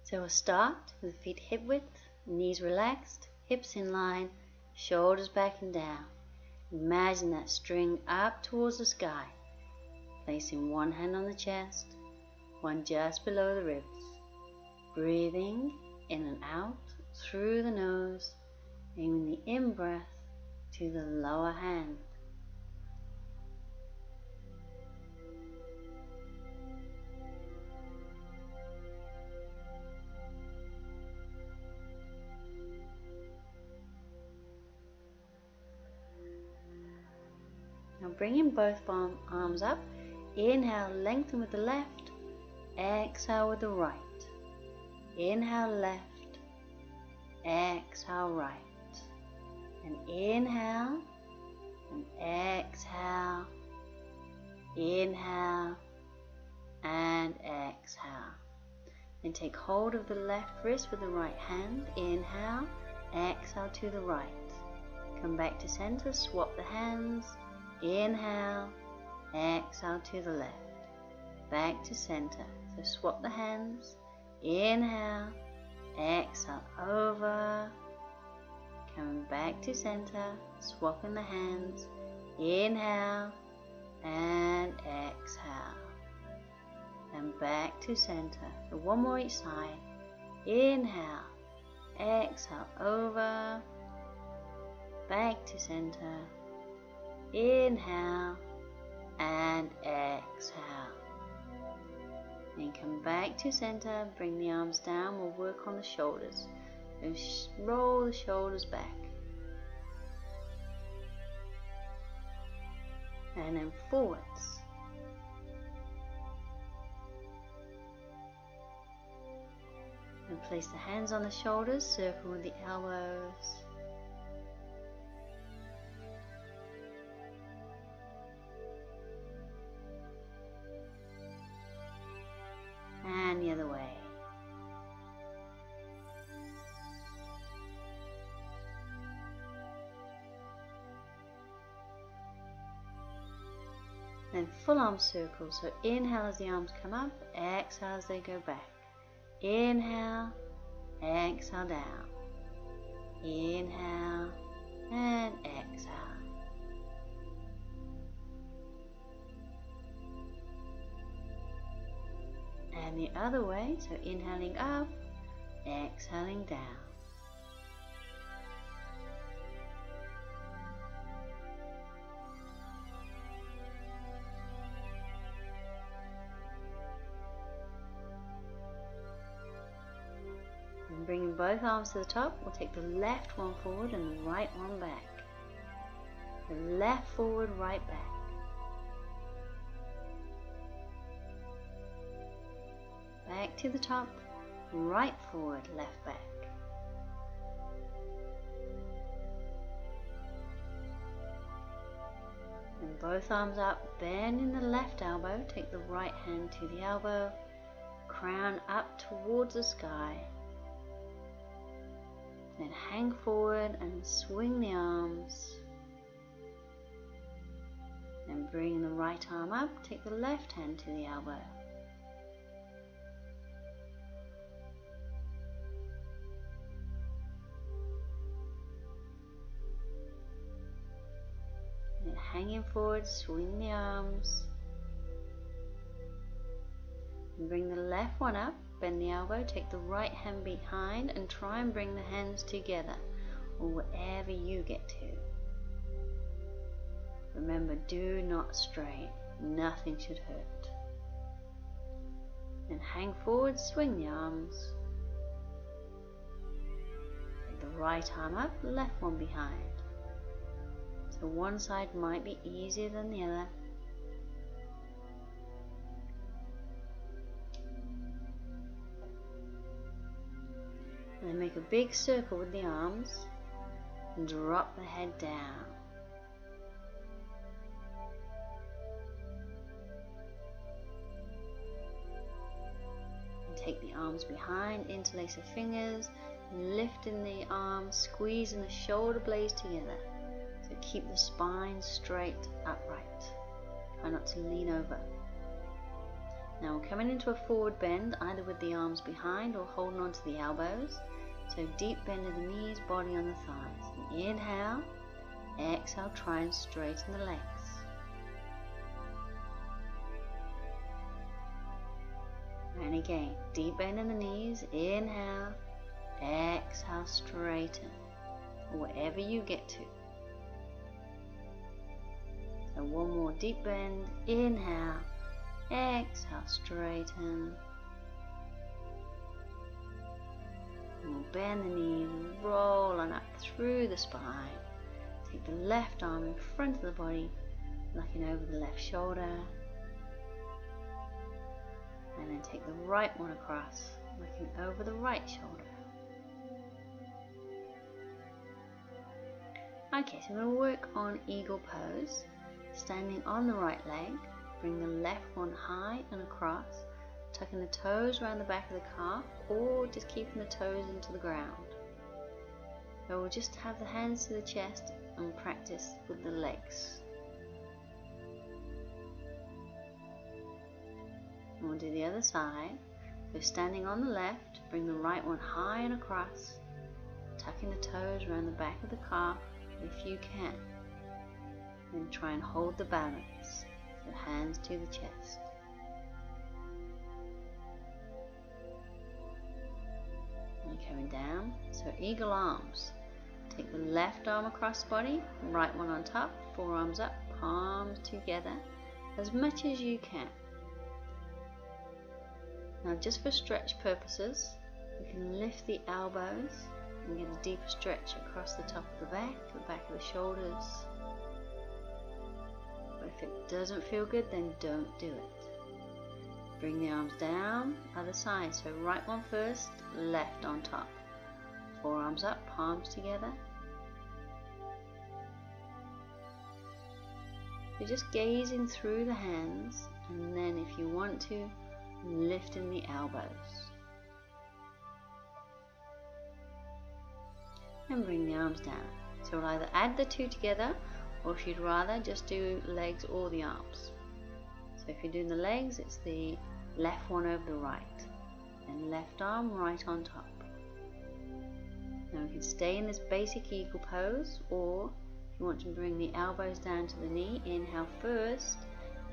So we'll start with feet hip width, knees relaxed, hips in line, shoulders back and down. Imagine that string up towards the sky, placing one hand on the chest, one just below the ribs. Breathing in and out through the nose, aiming the in-breath to the lower hand. Now bringing both arms up, inhale, lengthen with the left, exhale with the right. Inhale left, exhale right. And inhale, and exhale, inhale, and exhale. Then take hold of the left wrist with the right hand, inhale, exhale to the right. Come back to center, swap the hands, inhale, exhale to the left. Back to center, so swap the hands, inhale, exhale over, coming back to center, swapping the hands, inhale and exhale, and back to center. So one more each side, inhale, exhale over, back to center, inhale and exhale. Then come back to center, bring the arms down, we'll work on the shoulders. And roll the shoulders back. And then forwards. And place the hands on the shoulders, circle with the elbows. And the other way. Then full arm circle, so inhale as the arms come up, exhale as they go back. Inhale, exhale down. Inhale and exhale. And the other way, so inhaling up, exhaling down. And bringing both arms to the top, we'll take the left one forward and the right one back. The left forward, right back. Back to the top, right forward, left back. And both arms up, bend in the left elbow, take the right hand to the elbow, crown up towards the sky. Then hang forward and swing the arms. Then bring the right arm up, take the left hand to the elbow. Then hanging forward, swing the arms. And bring the left one up. Bend the elbow, take the right hand behind and try and bring the hands together or wherever you get to. Remember, do not stray, nothing should hurt. Then hang forward, swing the arms. Take the right arm up, left one behind. So one side might be easier than the other. And then make a big circle with the arms and drop the head down. And take the arms behind, interlace the fingers, lifting the arms, squeezing the shoulder blades together. So keep the spine straight, upright. Try not to lean over. Now we're coming into a forward bend, either with the arms behind or holding onto the elbows. So deep bend of the knees, body on the thighs. And inhale, exhale, try and straighten the legs. And again, deep bend in the knees, inhale, exhale, straighten, wherever you get to. So one more deep bend, inhale, exhale, straighten. And we'll bend the knees, roll on up through the spine. Take the left arm in front of the body, looking over the left shoulder. And then take the right one across, looking over the right shoulder. Okay, so we're going to work on eagle pose. Standing on the right leg, bring the left one high and across, tucking the toes around the back of the calf, or just keeping the toes into the ground. So we'll just have the hands to the chest and practice with the legs. And we'll do the other side. So standing on the left, bring the right one high and across, tucking the toes around the back of the calf if you can. And try and hold the balance. So hands to the chest. And coming down. So eagle arms. Take the left arm across the body, right one on top, forearms up, palms together, as much as you can. Now just for stretch purposes, you can lift the elbows and get a deeper stretch across the top of the back of the shoulders. But if it doesn't feel good, then don't do it. Bring the arms down, other side. So right one first, left on top. Forearms up, palms together. You're just gazing through the hands, and then if you want to, lifting the elbows. And bring the arms down. So we'll either add the two together, or if you'd rather, just do legs or the arms. So if you're doing the legs, it's the left one over the right, and left arm right on top. Now we can stay in this basic eagle pose, or if you want to bring the elbows down to the knee, inhale first,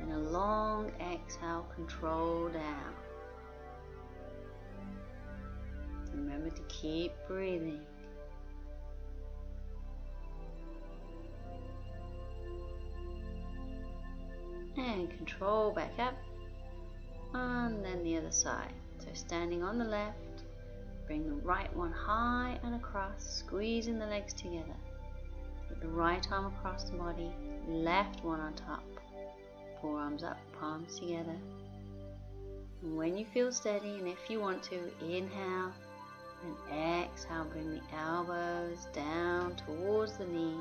and a long exhale, control down. Remember to keep breathing. And control back up, and then the other side. So standing on the left, bring the right one high and across, squeezing the legs together. Take the right arm across the body, left one on top, forearms up, palms together. And when you feel steady, and if you want to, inhale and exhale, bring the elbows down towards the knee.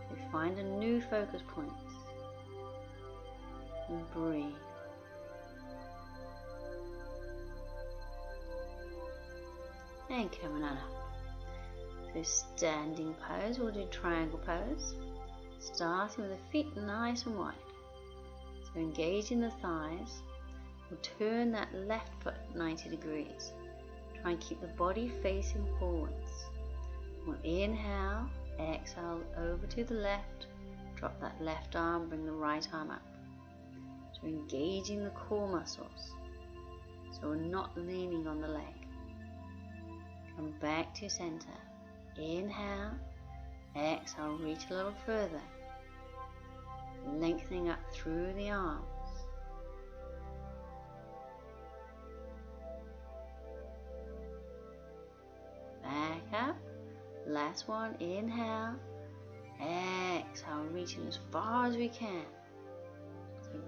So find a new focus point. And breathe. And coming on up. So standing pose, we'll do triangle pose. Starting with the feet nice and wide. So engaging the thighs. We'll turn that left foot 90 degrees. Try and keep the body facing forwards. We'll inhale, exhale over to the left. Drop that left arm, bring the right arm up. So engaging the core muscles, so we're not leaning on the leg. Come back to center. Inhale, exhale, reach a little further, lengthening up through the arms. Back up, last one, inhale, exhale, reaching as far as we can.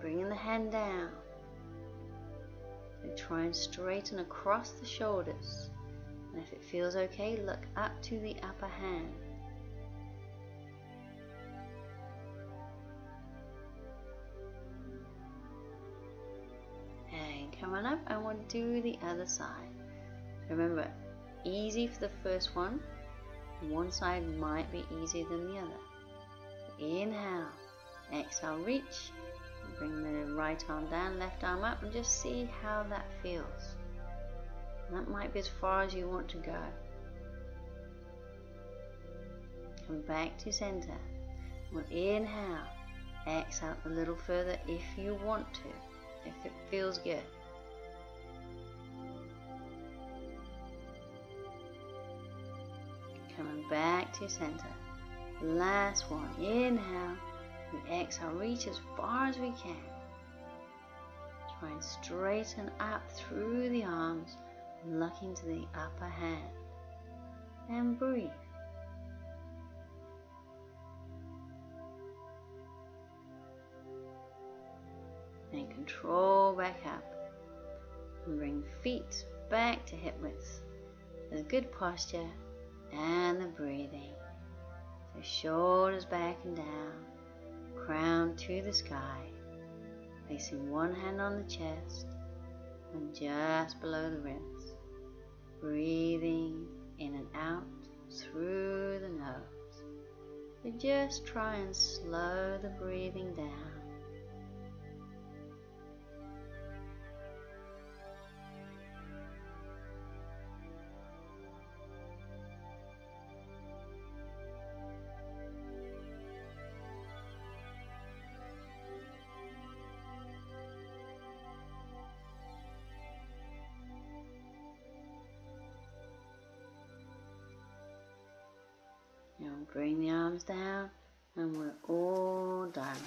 Bringing the hand down. So try and straighten across the shoulders. And if it feels okay, look up to the upper hand. And coming up, I want to do the other side. Remember, easy for the first one. One side might be easier than the other. So inhale, exhale, reach. Bring the right arm down, left arm up, and just see how that feels. That might be as far as you want to go. Come back to center. We'll inhale. Exhale a little further if you want to, if it feels good. Coming back to center. Last one. Inhale. And exhale. Reach as far as we can. Try and straighten up through the arms, looking to the upper hand. And breathe. And control back up. And bring feet back to hip width. The good posture and the breathing. So shoulders back and down. Crown to the sky. Placing one hand on the chest and just below the ribs. Breathing in and out through the nose. So just try and slow the breathing down. Now bring the arms down and we're all done.